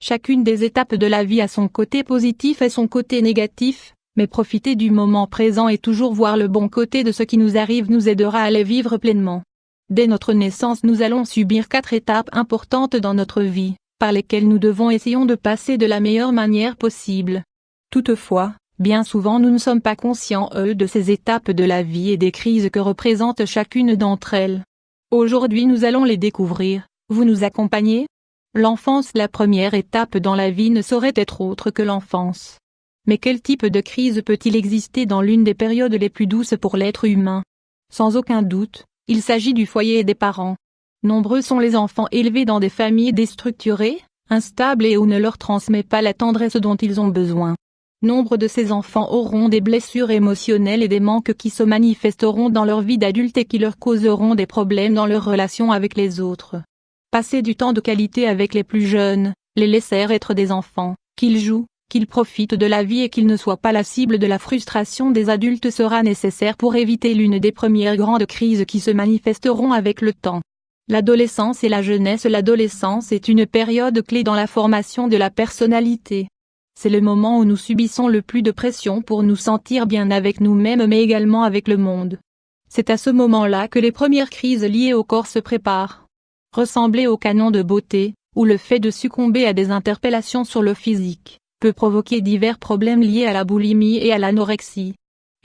Chacune des étapes de la vie a son côté positif et son côté négatif, mais profiter du moment présent et toujours voir le bon côté de ce qui nous arrive nous aidera à les vivre pleinement. Dès notre naissance nous allons subir 4 étapes importantes dans notre vie, par lesquelles nous devons essayer de passer de la meilleure manière possible. Toutefois, bien souvent nous ne sommes pas conscients de ces étapes de la vie et des crises que représente chacune d'entre elles. Aujourd'hui nous allons les découvrir, vous nous accompagnez ? L'enfance, la première étape dans la vie ne saurait être autre que l'enfance. Mais quel type de crise peut-il exister dans l'une des périodes les plus douces pour l'être humain ? Sans aucun doute, il s'agit du foyer et des parents. Nombreux sont les enfants élevés dans des familles déstructurées, instables et où ne leur transmet pas la tendresse dont ils ont besoin. Nombre de ces enfants auront des blessures émotionnelles et des manques qui se manifesteront dans leur vie d'adulte et qui leur causeront des problèmes dans leurs relations avec les autres. Passer du temps de qualité avec les plus jeunes, les laisser être des enfants, qu'ils jouent, qu'ils profitent de la vie et qu'ils ne soient pas la cible de la frustration des adultes sera nécessaire pour éviter l'une des premières grandes crises qui se manifesteront avec le temps. L'adolescence et la jeunesse. L'adolescence est une période clé dans la formation de la personnalité. C'est le moment où nous subissons le plus de pression pour nous sentir bien avec nous-mêmes mais également avec le monde. C'est à ce moment-là que les premières crises liées au corps se préparent. Ressembler au canon de beauté, ou le fait de succomber à des interpellations sur le physique, peut provoquer divers problèmes liés à la boulimie et à l'anorexie.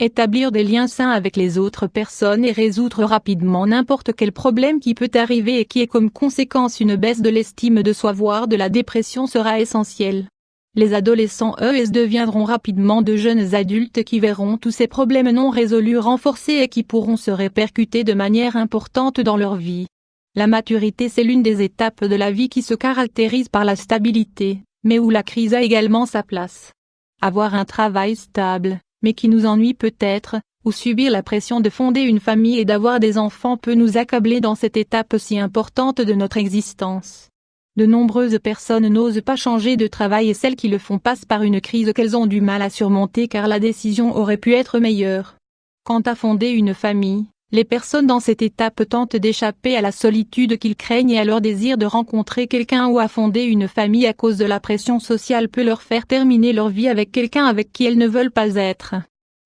Établir des liens sains avec les autres personnes et résoudre rapidement n'importe quel problème qui peut arriver et qui ait comme conséquence une baisse de l'estime de soi voire de la dépression sera essentiel. Les adolescents deviendront rapidement de jeunes adultes qui verront tous ces problèmes non résolus renforcés et qui pourront se répercuter de manière importante dans leur vie. La maturité, c'est l'une des étapes de la vie qui se caractérise par la stabilité, mais où la crise a également sa place. Avoir un travail stable, mais qui nous ennuie peut-être, ou subir la pression de fonder une famille et d'avoir des enfants peut nous accabler dans cette étape si importante de notre existence. De nombreuses personnes n'osent pas changer de travail et celles qui le font passent par une crise qu'elles ont du mal à surmonter car la décision aurait pu être meilleure. Quant à fonder une famille, les personnes dans cette étape tentent d'échapper à la solitude qu'ils craignent et à leur désir de rencontrer quelqu'un ou à fonder une famille à cause de la pression sociale peut leur faire terminer leur vie avec quelqu'un avec qui elles ne veulent pas être.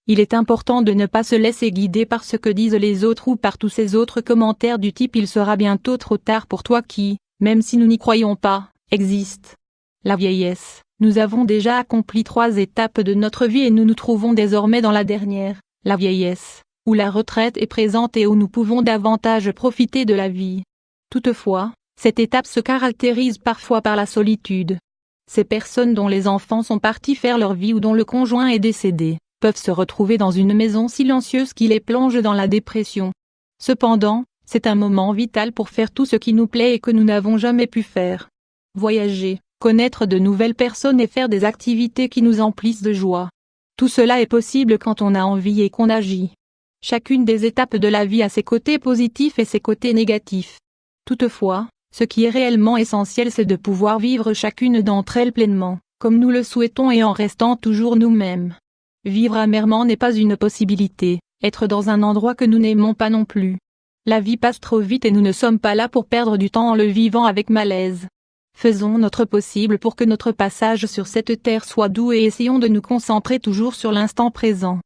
Il est important de ne pas se laisser guider par ce que disent les autres ou par tous ces autres commentaires du type « il sera bientôt trop tard pour toi » qui, même si nous n'y croyons pas, existe. La vieillesse. Nous avons déjà accompli 3 étapes de notre vie et nous nous trouvons désormais dans la dernière, la vieillesse, où la retraite est présente et où nous pouvons davantage profiter de la vie. Toutefois, cette étape se caractérise parfois par la solitude. Ces personnes dont les enfants sont partis faire leur vie ou dont le conjoint est décédé, peuvent se retrouver dans une maison silencieuse qui les plonge dans la dépression. Cependant, c'est un moment vital pour faire tout ce qui nous plaît et que nous n'avons jamais pu faire. Voyager, connaître de nouvelles personnes et faire des activités qui nous emplissent de joie. Tout cela est possible quand on a envie et qu'on agit. Chacune des étapes de la vie a ses côtés positifs et ses côtés négatifs. Toutefois, ce qui est réellement essentiel c'est de pouvoir vivre chacune d'entre elles pleinement, comme nous le souhaitons et en restant toujours nous-mêmes. Vivre amèrement n'est pas une possibilité, être dans un endroit que nous n'aimons pas non plus. La vie passe trop vite et nous ne sommes pas là pour perdre du temps en le vivant avec malaise. Faisons notre possible pour que notre passage sur cette terre soit doux et essayons de nous concentrer toujours sur l'instant présent.